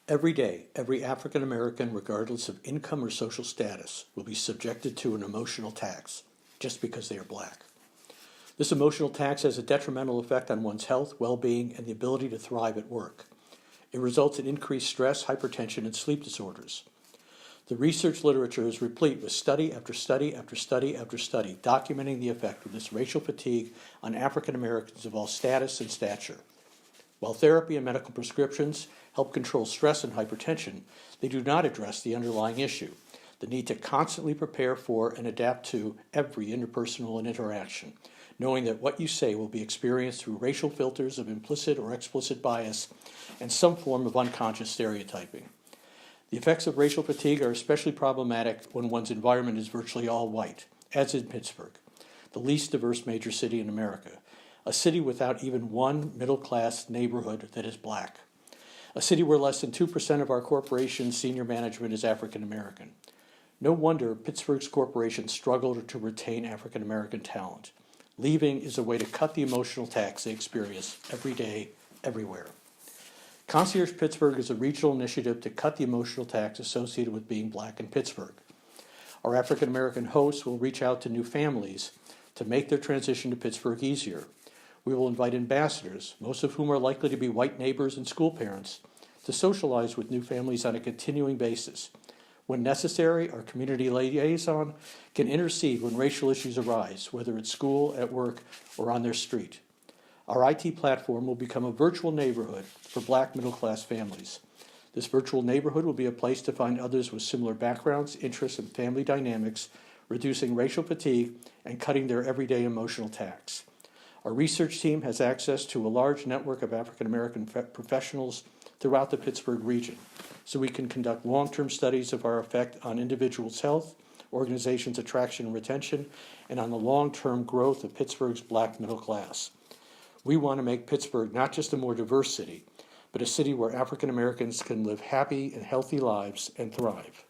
Every day, every African American, regardless of income or social status, will be subjected to an emotional tax just because they are black. This emotional tax has a detrimental effect on one's health, well-being, and the ability to thrive at work. It results in increased stress, hypertension, and sleep disorders. The research literature is replete with study after study after study after study documenting the effect of this racial fatigue on African Americans of all status and stature. While therapy and medical prescriptions help control stress and hypertension, they do not address the underlying issue, the need to constantly prepare for and adapt to every interpersonal interaction, knowing that what you say will be experienced through racial filters of implicit or explicit bias and some form of unconscious stereotyping. The effects of racial fatigue are especially problematic when one's environment is virtually all white, as in Pittsburgh, the least diverse major city in America, a city without even one middle-class neighborhood that is black, a city where less than 2% of our corporation's senior management is African American. No wonder Pittsburgh's corporations struggle to retain African American talent. Leaving is a way to cut the emotional tax they experience every day, everywhere. Concierge Pittsburgh is a regional initiative to cut the emotional tax associated with being black in Pittsburgh. Our African American hosts will reach out to new families to make their transition to Pittsburgh easier. We will invite ambassadors, most of whom are likely to be white neighbors and school parents, to socialize with new families on a continuing basis. When necessary, our community liaison can intercede when racial issues arise, whether at school, at work, or on their street. Our IT platform will become a virtual neighborhood for black middle-class families. This virtual neighborhood will be a place to find others with similar backgrounds, interests, and family dynamics, reducing racial fatigue and cutting their everyday emotional tax. Our research team has access to a large network of African American professionals throughout the Pittsburgh region, so we can conduct long-term studies of our effect on individuals' health, organizations' attraction and retention, and on the long-term growth of Pittsburgh's black middle class. We want to make Pittsburgh not just a more diverse city, but a city where African Americans can live happy and healthy lives and thrive.